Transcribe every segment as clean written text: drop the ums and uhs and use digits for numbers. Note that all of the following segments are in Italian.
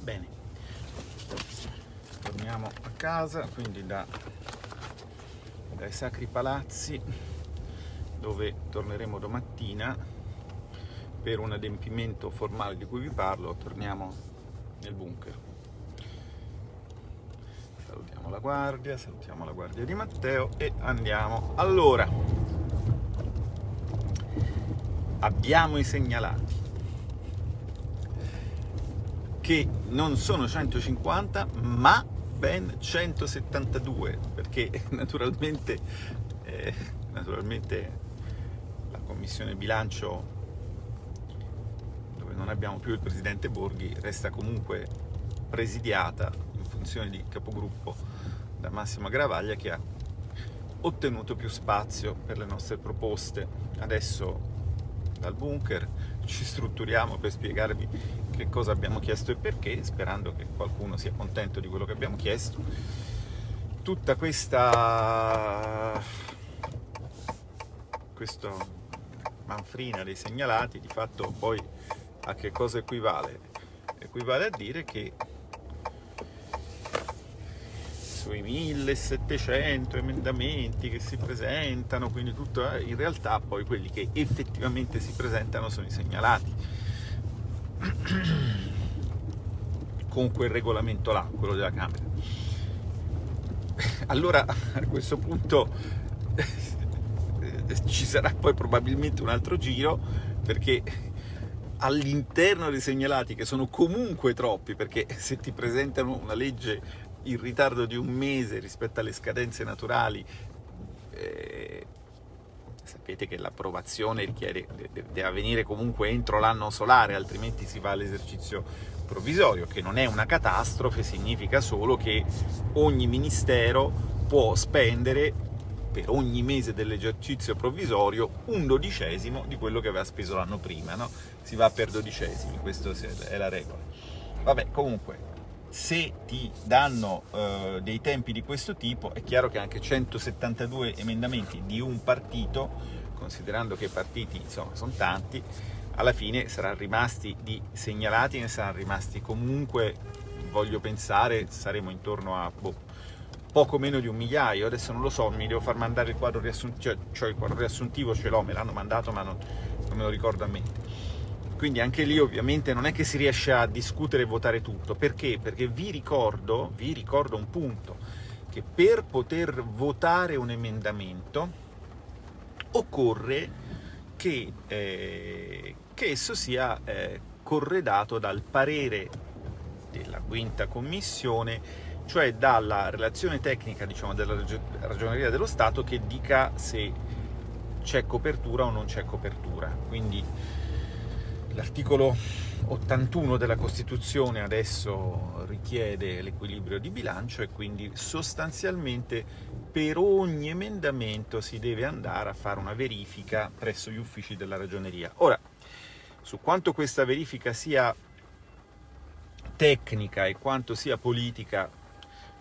Bene, torniamo a casa, quindi dai Sacri Palazzi, dove torneremo domattina per un adempimento formale di cui vi parlo. Torniamo nel bunker. Salutiamo la guardia di Matteo e andiamo. Allora, abbiamo i segnalati, che non sono 150 ma ben 172, perché naturalmente la commissione bilancio, dove non abbiamo più il presidente Borghi, resta comunque presidiata in funzione di capogruppo da Massimo Garavaglia, che ha ottenuto più spazio per le nostre proposte. Adesso dal bunker ci strutturiamo per spiegarvi che cosa abbiamo chiesto e perché, sperando che qualcuno sia contento di quello che abbiamo chiesto. Tutta questa manfrina dei segnalati di fatto poi a che cosa equivale? Equivale a dire che sui 1700 emendamenti che si presentano, quindi tutto, in realtà poi quelli che effettivamente si presentano sono i segnalati con quel regolamento là, quello della Camera. Allora a questo punto ci sarà poi probabilmente un altro giro, perché all'interno dei segnalati, che sono comunque troppi, perché se ti presentano una legge in ritardo di un mese rispetto alle scadenze naturali, sapete che l'approvazione deve avvenire comunque entro l'anno solare, altrimenti si va all'esercizio provvisorio, che non è una catastrofe, significa solo che ogni ministero può spendere per ogni mese dell'esercizio provvisorio 1/12 di quello che aveva speso l'anno prima, no? Si va per 12esimi, questa è la regola. Vabbè, comunque, se ti danno dei tempi di questo tipo, è chiaro che anche 172 emendamenti di un partito, considerando che i partiti insomma sono tanti, alla fine saranno rimasti di segnalati, ne saranno rimasti comunque, voglio pensare, saremo intorno a poco meno di 1 migliaio. Adesso non lo so, mi devo far mandare il quadro riassuntivo, cioè il quadro riassuntivo ce l'ho, me l'hanno mandato ma non me lo ricordo a mente. Quindi anche lì ovviamente non è che si riesce a discutere e votare tutto. Perché? Perché vi ricordo un punto, che per poter votare un emendamento occorre che esso sia corredato dal parere della 5ª Commissione, cioè dalla relazione tecnica, diciamo, della Ragioneria dello Stato, che dica se c'è copertura o non c'è copertura. Quindi l'articolo 81 della Costituzione adesso richiede l'equilibrio di bilancio, e quindi sostanzialmente per ogni emendamento si deve andare a fare una verifica presso gli uffici della Ragioneria. Ora, su quanto questa verifica sia tecnica e quanto sia politica,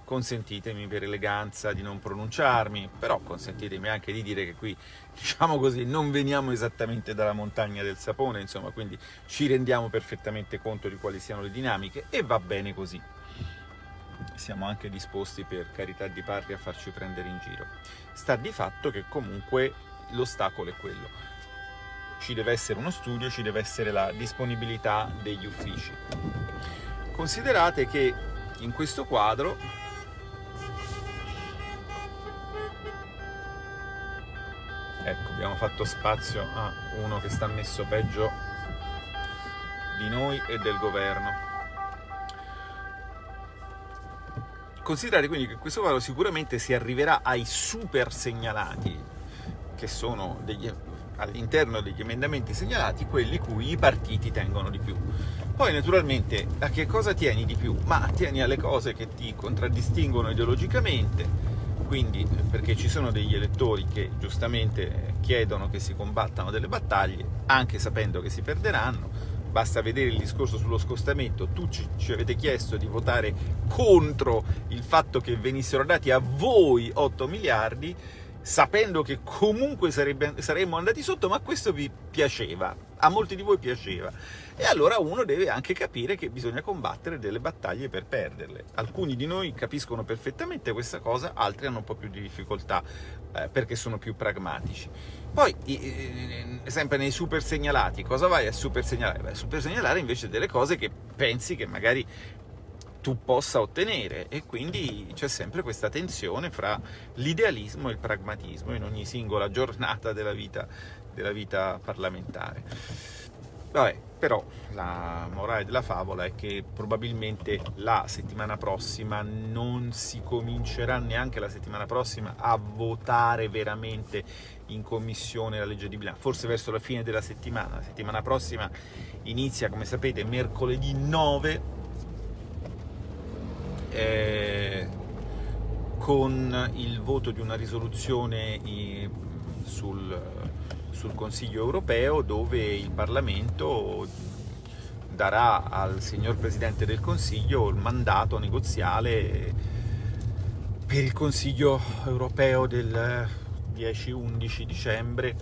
consentitemi per eleganza di non pronunciarmi, però consentitemi anche di dire che qui, diciamo così, non veniamo esattamente dalla montagna del sapone, insomma, quindi ci rendiamo perfettamente conto di quali siano le dinamiche, e va bene così. Siamo anche disposti, per carità di patria, a farci prendere in giro. Sta di fatto che comunque l'ostacolo è quello. Ci deve essere uno studio, ci deve essere la disponibilità degli uffici. Considerate che in questo quadro ecco, abbiamo fatto spazio a uno che sta messo peggio di noi e del governo. Considerate quindi che in questo quadro sicuramente si arriverà ai super segnalati, che sono all'interno degli emendamenti segnalati, quelli cui i partiti tengono di più. Poi naturalmente a che cosa tieni di più? Ma tieni alle cose che ti contraddistinguono ideologicamente, quindi perché ci sono degli elettori che giustamente chiedono che si combattano delle battaglie, anche sapendo che si perderanno. Basta vedere il discorso sullo scostamento. Ci avete chiesto di votare contro il fatto che venissero dati a voi 8 miliardi, sapendo che comunque saremmo andati sotto, ma questo vi piaceva. a molti di voi piaceva. E allora uno deve anche capire che bisogna combattere delle battaglie per perderle. Alcuni di noi capiscono perfettamente questa cosa, altri hanno un po' più di difficoltà perché sono più pragmatici. Poi, sempre nei super segnalati, cosa vai a super segnalare? Vai a super segnalare invece delle cose che pensi che magari tu possa ottenere, e quindi c'è sempre questa tensione fra l'idealismo e il pragmatismo in ogni singola giornata della vita parlamentare. Vabbè, però la morale della favola è che probabilmente la settimana prossima non si comincerà neanche la settimana prossima a votare veramente in commissione la legge di bilancio, forse verso la fine della settimana. La settimana prossima inizia, come sapete, mercoledì 9 con il voto di una risoluzione sul Consiglio europeo, dove il Parlamento darà al signor Presidente del Consiglio il mandato negoziale per il Consiglio europeo del 10-11 dicembre,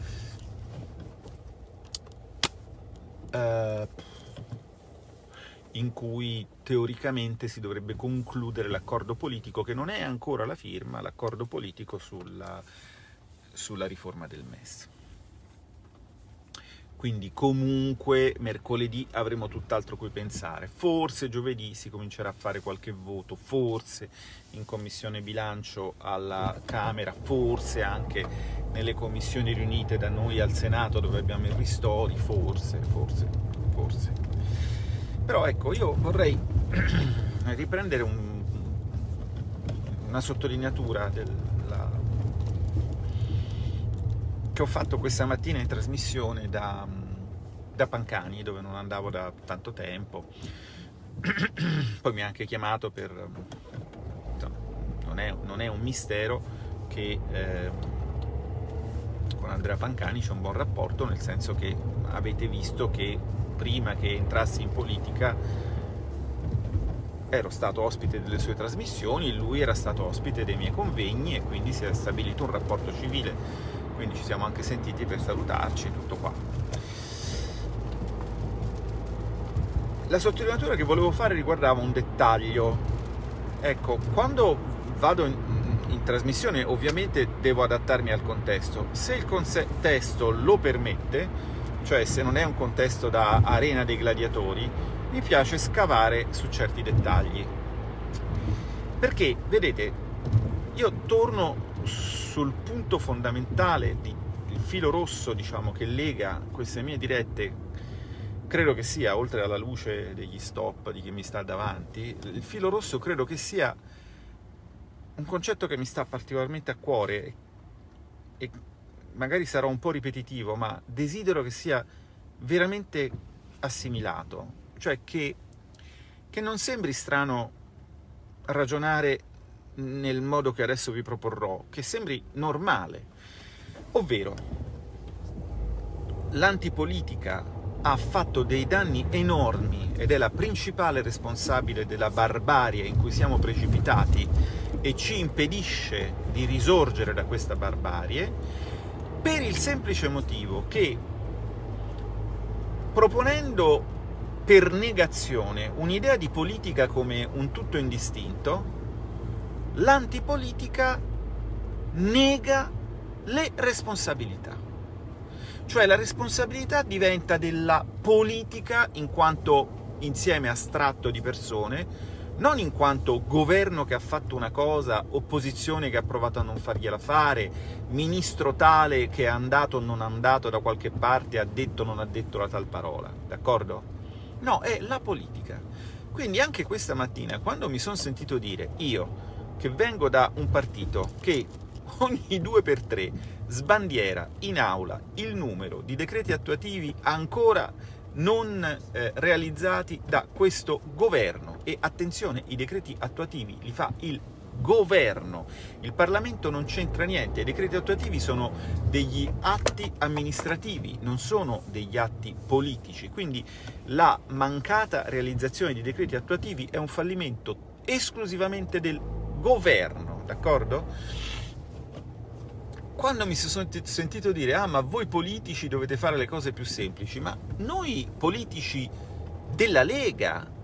in cui teoricamente si dovrebbe concludere l'accordo politico, che non è ancora la firma, l'accordo politico sulla riforma del MES. Quindi comunque mercoledì avremo tutt'altro cui pensare. Forse giovedì si comincerà a fare qualche voto, forse in commissione bilancio alla Camera, forse anche nelle commissioni riunite da noi al Senato, dove abbiamo i ristori, forse. Però ecco, io vorrei riprendere una sottolineatura che ho fatto questa mattina in trasmissione da Pancani, dove non andavo da tanto tempo. Poi mi ha anche chiamato per... non è un mistero che con Andrea Pancani c'è un buon rapporto, nel senso che avete visto che prima che entrassi in politica ero stato ospite delle sue trasmissioni, lui era stato ospite dei miei convegni, e quindi si è stabilito un rapporto civile. Quindi ci siamo anche sentiti per salutarci, tutto qua. La sottolineatura che volevo fare riguardava un dettaglio. Ecco, quando vado in trasmissione ovviamente devo adattarmi al contesto. Se il contesto lo permette, cioè se non è un contesto da arena dei gladiatori, mi piace scavare su certi dettagli. Perché, vedete, io torno sul punto fondamentale, il filo rosso, diciamo, che lega queste mie dirette, credo che sia, oltre alla luce degli stop di chi mi sta davanti, il filo rosso credo che sia un concetto che mi sta particolarmente a cuore, e magari sarò un po' ripetitivo, ma desidero che sia veramente assimilato, cioè che non sembri strano ragionare nel modo che adesso vi proporrò, che sembri normale, ovvero l'antipolitica ha fatto dei danni enormi ed è la principale responsabile della barbarie in cui siamo precipitati e ci impedisce di risorgere da questa barbarie, per il semplice motivo che, proponendo per negazione un'idea di politica come un tutto indistinto, l'antipolitica nega le responsabilità. Cioè la responsabilità diventa della politica in quanto insieme astratto di persone, non in quanto governo che ha fatto una cosa, opposizione che ha provato a non fargliela fare, ministro tale che è andato o non andato da qualche parte, ha detto o non ha detto la tal parola, d'accordo? No, è la politica. Quindi anche questa mattina, quando mi sono sentito dire, io che vengo da un partito che ogni 2x3 sbandiera in aula il numero di decreti attuativi ancora non realizzati da questo governo, e attenzione, i decreti attuativi li fa il governo, il Parlamento non c'entra niente, i decreti attuativi sono degli atti amministrativi, non sono degli atti politici, quindi la mancata realizzazione di decreti attuativi è un fallimento esclusivamente del governo, d'accordo? quando mi sono sentito dire ma voi politici dovete fare le cose più semplici, ma noi politici della Lega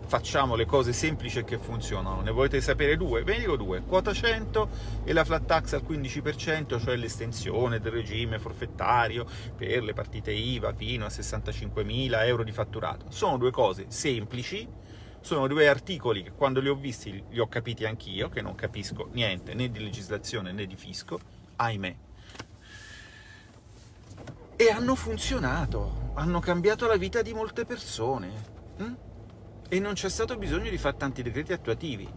facciamo le cose semplici e che funzionano. Ne volete sapere due? Ve ne dico due: quota 100 e la flat tax al 15%, cioè l'estensione del regime forfettario per le partite IVA fino a 65.000 euro di fatturato. Sono due cose semplici, sono due articoli che quando li ho visti li ho capiti anch'io, che non capisco niente né di legislazione né di fisco, ahimè. E hanno funzionato, hanno cambiato la vita di molte persone. E non c'è stato bisogno di fare tanti decreti attuativi.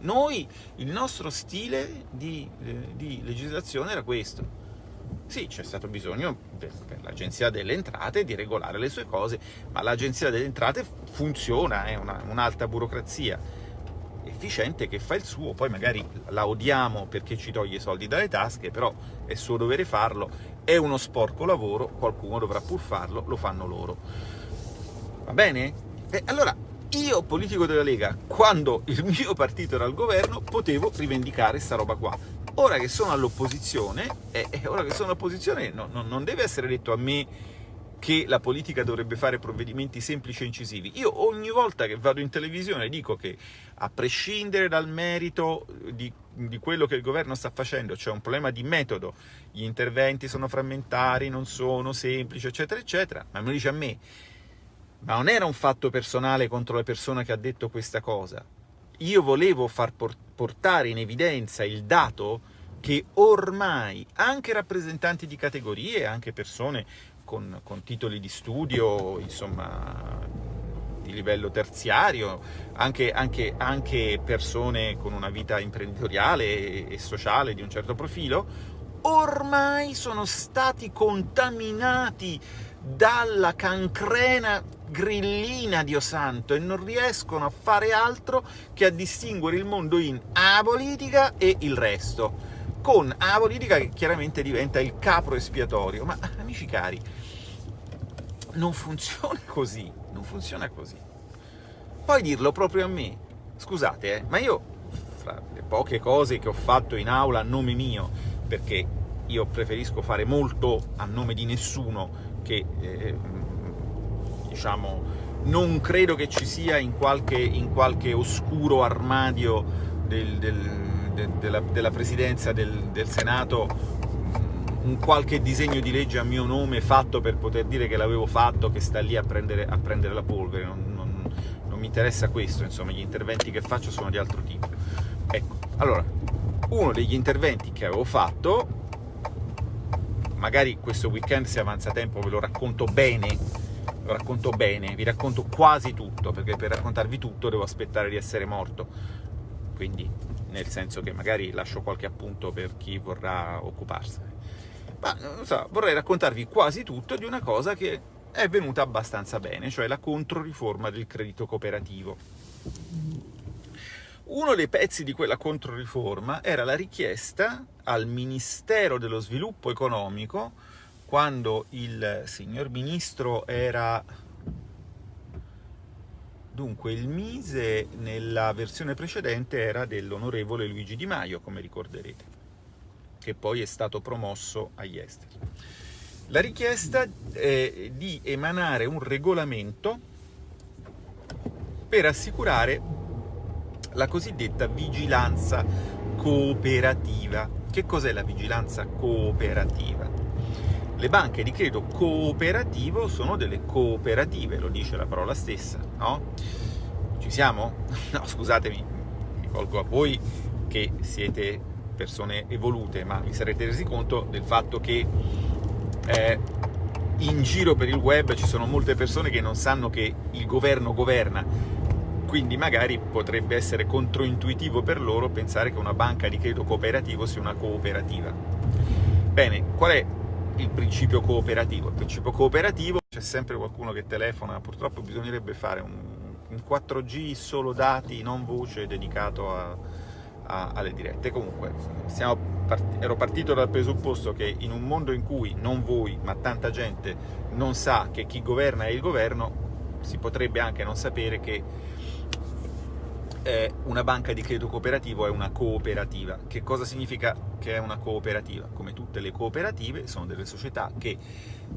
Il nostro stile di legislazione era questo. Sì, c'è stato bisogno per l'Agenzia delle Entrate di regolare le sue cose, ma l'Agenzia delle Entrate funziona, è un'alta burocrazia efficiente che fa il suo, poi magari la odiamo perché ci toglie i soldi dalle tasche, però è suo dovere farlo, è uno sporco lavoro, qualcuno dovrà pur farlo, lo fanno loro. Va bene? E allora, io, politico della Lega, quando il mio partito era al governo, potevo rivendicare sta roba qua. Ora che sono all'opposizione, non deve essere detto a me che la politica dovrebbe fare provvedimenti semplici e incisivi. Io ogni volta che vado in televisione dico che, a prescindere dal merito di quello che il governo sta facendo, c'è un problema di metodo, gli interventi sono frammentari, non sono semplici, eccetera, eccetera, ma me lo dice a me. Ma non era un fatto personale contro la persona che ha detto questa cosa. Io volevo far portare in evidenza il dato che ormai anche rappresentanti di categorie, anche persone con titoli di studio, insomma, di livello terziario, anche persone con una vita imprenditoriale e sociale di un certo profilo, ormai sono stati contaminati dalla cancrena grillina, Dio santo, e non riescono a fare altro che a distinguere il mondo in politica e il resto, con politica che chiaramente diventa il capro espiatorio. Ma amici cari, non funziona così, non funziona così. Poi dirlo proprio a me, scusate, ma io, fra le poche cose che ho fatto in aula a nome mio, perché io preferisco fare molto a nome di nessuno, che diciamo non credo che ci sia in qualche oscuro armadio della presidenza del Senato un qualche disegno di legge a mio nome fatto per poter dire che l'avevo fatto, che sta lì a prendere la polvere. Non mi interessa questo, insomma, gli interventi che faccio sono di altro tipo. Ecco, allora, uno degli interventi che avevo fatto, magari questo weekend, se avanza tempo, ve lo racconto bene, vi racconto quasi tutto, perché per raccontarvi tutto devo aspettare di essere morto, quindi nel senso che magari lascio qualche appunto per chi vorrà occuparsene. Ma non so, vorrei raccontarvi quasi tutto di una cosa che è venuta abbastanza bene, cioè la controriforma del credito cooperativo. Uno dei pezzi di quella controriforma era la richiesta al Ministero dello Sviluppo Economico, quando il signor Ministro era... Dunque, il Mise nella versione precedente era dell'onorevole Luigi Di Maio, come ricorderete, che poi è stato promosso agli esteri. La richiesta è di emanare un regolamento per assicurare la cosiddetta vigilanza cooperativa. Che cos'è la vigilanza cooperativa? Le banche di credito cooperativo sono delle cooperative, lo dice la parola stessa, no? Ci siamo? No, scusatemi, mi rivolgo a voi che siete persone evolute, ma vi sarete resi conto del fatto che in giro per il web ci sono molte persone che non sanno che il governo governa, quindi magari potrebbe essere controintuitivo per loro pensare che una banca di credito cooperativo sia una cooperativa. Bene, qual è il principio cooperativo? Il principio cooperativo, c'è sempre qualcuno che telefona, purtroppo bisognerebbe fare un 4G solo dati, non voce, dedicato alle dirette. Comunque, ero partito dal presupposto che in un mondo in cui non voi, ma tanta gente non sa che chi governa è il governo, si potrebbe anche non sapere che una banca di credito cooperativo è una cooperativa. Che cosa significa che è una cooperativa? Come tutte le cooperative, sono delle società che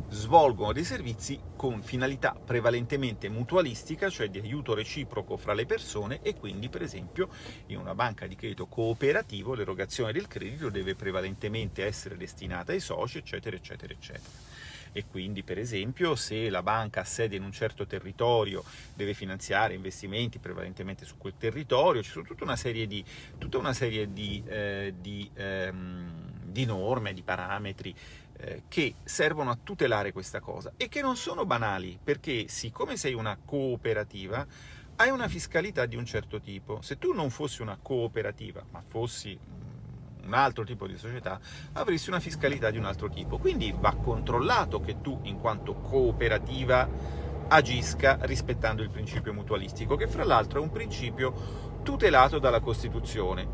svolgono dei servizi con finalità prevalentemente mutualistica, cioè di aiuto reciproco fra le persone, e quindi, per esempio, in una banca di credito cooperativo l'erogazione del credito deve prevalentemente essere destinata ai soci, eccetera, eccetera, eccetera. E quindi, per esempio, se la banca ha sede in un certo territorio, deve finanziare investimenti prevalentemente su quel territorio. Ci sono tutta una serie di norme, di parametri che servono a tutelare questa cosa e che non sono banali, perché siccome sei una cooperativa hai una fiscalità di un certo tipo. Se tu non fossi una cooperativa, ma fossi un altro tipo di società, avresti una fiscalità di un altro tipo. Quindi va controllato che tu, in quanto cooperativa, agisca rispettando il principio mutualistico, che fra l'altro è un principio tutelato dalla Costituzione.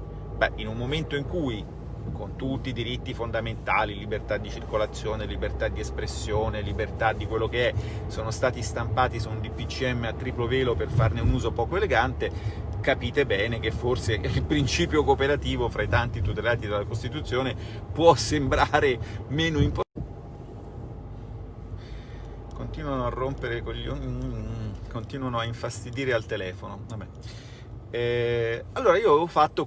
In un momento in cui, con tutti i diritti fondamentali, libertà di circolazione, libertà di espressione, libertà di quello che è, sono stati stampati su un DPCM a triplo velo per farne un uso poco elegante, capite bene che forse il principio cooperativo, fra i tanti tutelati dalla Costituzione, può sembrare meno importante. Continuano a rompere continuano a infastidire al telefono. Vabbè. Allora, io avevo fatto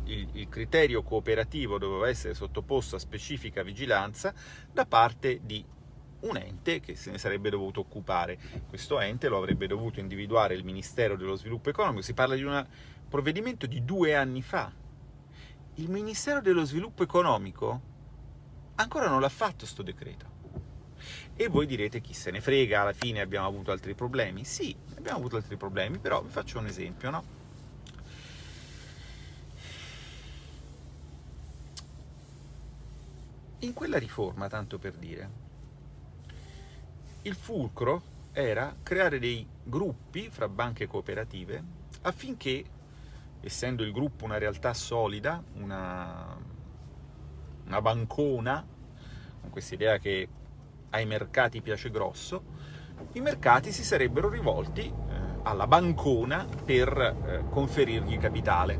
il criterio cooperativo doveva essere sottoposto a specifica vigilanza da parte di un ente che se ne sarebbe dovuto occupare. Questo ente lo avrebbe dovuto individuare il Ministero dello Sviluppo Economico. Si parla di un provvedimento di 2 anni fa. Il Ministero dello Sviluppo Economico ancora non l'ha fatto sto decreto. E voi direte: chi se ne frega, alla fine abbiamo avuto altri problemi. Sì, abbiamo avuto altri problemi, però vi faccio un esempio, no? In quella riforma, tanto per dire, il fulcro era creare dei gruppi fra banche cooperative affinché, essendo il gruppo una realtà solida, una bancona, con questa idea che ai mercati piace grosso, i mercati si sarebbero rivolti alla bancona per conferirgli capitale.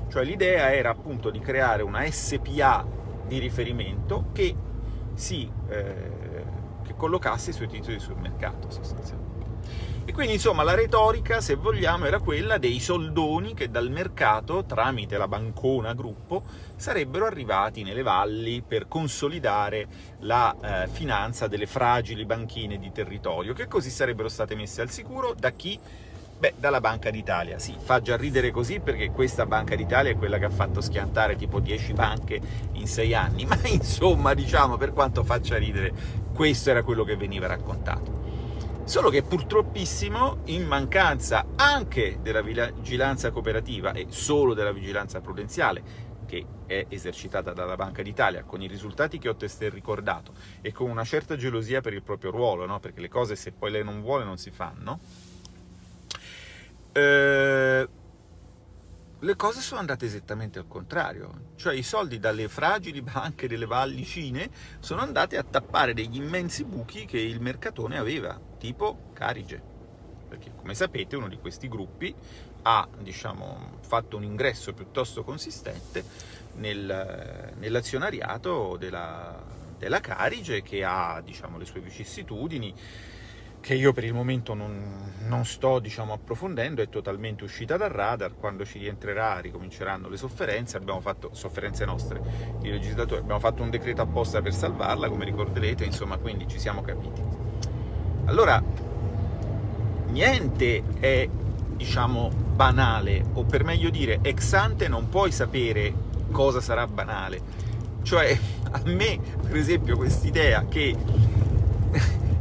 Cioè l'idea era appunto di creare una SPA di riferimento che collocasse i suoi titoli sul mercato, sostanzialmente. E quindi, insomma, la retorica, se vogliamo, era quella dei soldoni che dal mercato, tramite la bancona gruppo, sarebbero arrivati nelle valli per consolidare la finanza delle fragili banchine di territorio, che così sarebbero state messe al sicuro da chi? Dalla Banca d'Italia. Sì, fa già ridere così perché questa Banca d'Italia è quella che ha fatto schiantare tipo 10 banche in 6 anni, ma insomma, diciamo, per quanto faccia ridere, questo era quello che veniva raccontato. Solo che purtroppissimo, in mancanza anche della vigilanza cooperativa e solo della vigilanza prudenziale, che è esercitata dalla Banca d'Italia, con i risultati che ho testé ricordato, e con una certa gelosia per il proprio ruolo, no? Perché le cose, se poi lei non vuole, non si fanno, le cose sono andate esattamente al contrario. Cioè i soldi dalle fragili banche delle vallicine sono andati a tappare degli immensi buchi che il mercatone aveva, tipo Carige, perché, come sapete, uno di questi gruppi ha, diciamo, fatto un ingresso piuttosto consistente nell'azionariato della Carige, che ha, diciamo, le sue vicissitudini, che io per il momento non sto, diciamo, approfondendo. È totalmente uscita dal radar. Quando ci rientrerà ricominceranno le sofferenze. Abbiamo fatto sofferenze nostre di legislatori, abbiamo fatto un decreto apposta per salvarla, come ricorderete, insomma, quindi ci siamo capiti. Allora, niente è, diciamo, banale, o per meglio dire, ex ante non puoi sapere cosa sarà banale. Cioè, a me, per esempio, quest'idea che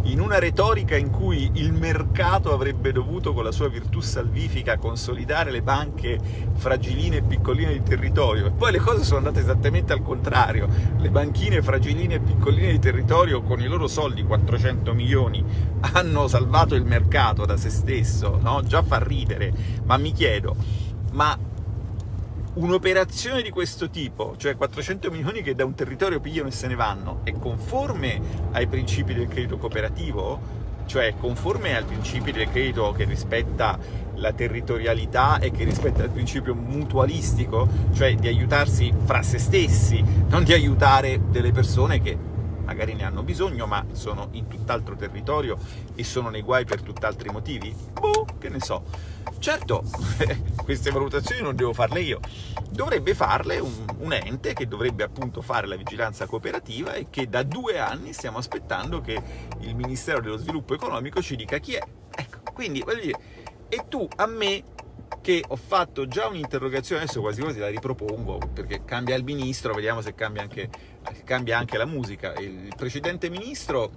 in una retorica in cui il mercato avrebbe dovuto, con la sua virtù salvifica, consolidare le banche fragiline e piccoline di territorio, e poi le cose sono andate esattamente al contrario. Le banchine fragiline e piccoline di territorio, con i loro soldi, 400 milioni, hanno salvato il mercato da se stesso, no? Già fa ridere, ma mi chiedo, ma un'operazione di questo tipo, cioè 400 milioni che da un territorio pigliano e se ne vanno, è conforme ai principi del credito cooperativo? cioè conforme al principio del credito che rispetta la territorialità e che rispetta il principio mutualistico, cioè di aiutarsi fra se stessi, non di aiutare delle persone che magari ne hanno bisogno, ma sono in tutt'altro territorio e sono nei guai per tutt'altri motivi? Boh, che ne so. Certo, queste valutazioni non devo farle io, dovrebbe farle un ente che dovrebbe appunto fare la vigilanza cooperativa e che da 2 anni stiamo aspettando che il Ministero dello Sviluppo Economico ci dica chi è. Ecco, quindi voglio dire, e tu a me, che ho fatto già un'interrogazione, adesso quasi quasi la ripropongo, perché cambia il ministro, vediamo se cambia anche la musica. Il precedente ministro,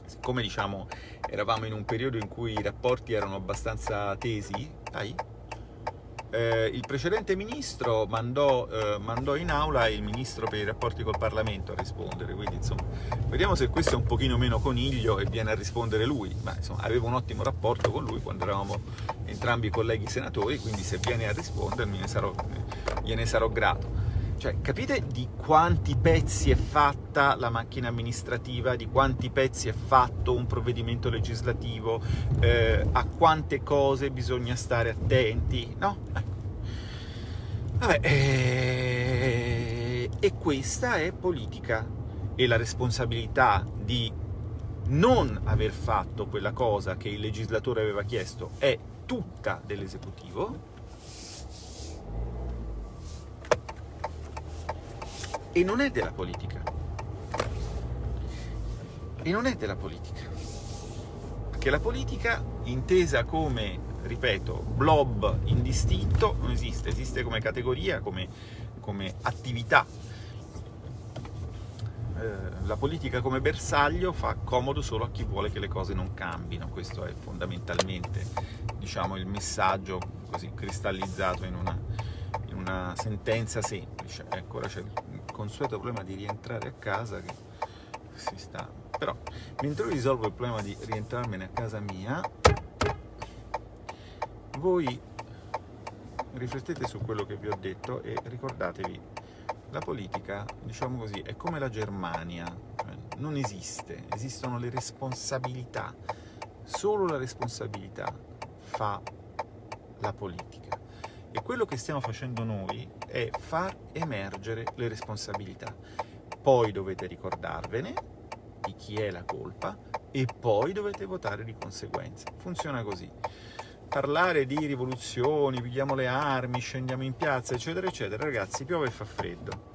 siccome diciamo eravamo in un periodo in cui i rapporti erano abbastanza tesi, il precedente ministro mandò in aula il ministro per i rapporti col Parlamento a rispondere, quindi insomma vediamo se questo è un pochino meno coniglio e viene a rispondere lui, ma insomma avevo un ottimo rapporto con lui quando eravamo entrambi colleghi senatori, quindi se viene a rispondere gliene sarò grato. Cioè, capite di quanti pezzi è fatta la macchina amministrativa, di quanti pezzi è fatto un provvedimento legislativo, a quante cose bisogna stare attenti, no? Vabbè, e questa è politica, e la responsabilità di non aver fatto quella cosa che il legislatore aveva chiesto è tutta dell'esecutivo, e non è della politica. E non è della politica. Perché la politica, intesa come, ripeto, blob indistinto, non esiste. Esiste come categoria, come attività. La politica come bersaglio fa comodo solo a chi vuole che le cose non cambino. Questo è fondamentalmente, diciamo, il messaggio così cristallizzato in una sentenza semplice. Ecco, ora c'è il consueto problema di rientrare a casa che si sta... Però, mentre io risolvo il problema di rientrarmene a casa mia, voi riflettete su quello che vi ho detto e ricordatevi, la politica, diciamo così, è come la Germania, non esiste, esistono le responsabilità, solo la responsabilità fa la politica. E quello che stiamo facendo noi è far emergere le responsabilità. Poi dovete ricordarvene di chi è la colpa e poi dovete votare di conseguenza. Funziona così. Parlare di rivoluzioni, pigliamo le armi, scendiamo in piazza, eccetera, eccetera, ragazzi, piove e fa freddo.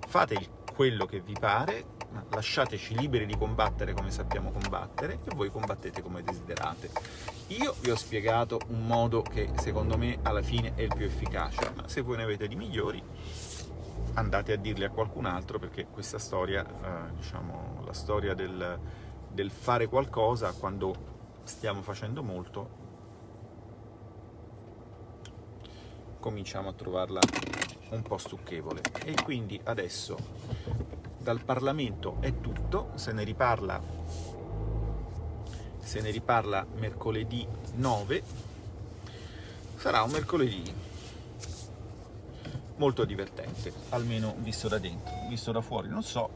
Fate quello che vi pare, ma lasciateci liberi di combattere come sappiamo combattere e voi combattete come desiderate. Io vi ho spiegato un modo che secondo me alla fine è il più efficace, ma se voi ne avete di migliori andate a dirli a qualcun altro, perché questa storia, diciamo, la storia del fare qualcosa quando stiamo facendo molto, cominciamo a trovarla un po' stucchevole. E quindi adesso dal Parlamento è tutto, se ne riparla mercoledì 9, sarà un mercoledì molto divertente, almeno visto da dentro, visto da fuori non so.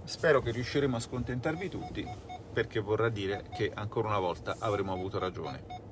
Spero che riusciremo a scontentarvi tutti, perché vorrà dire che ancora una volta avremo avuto ragione.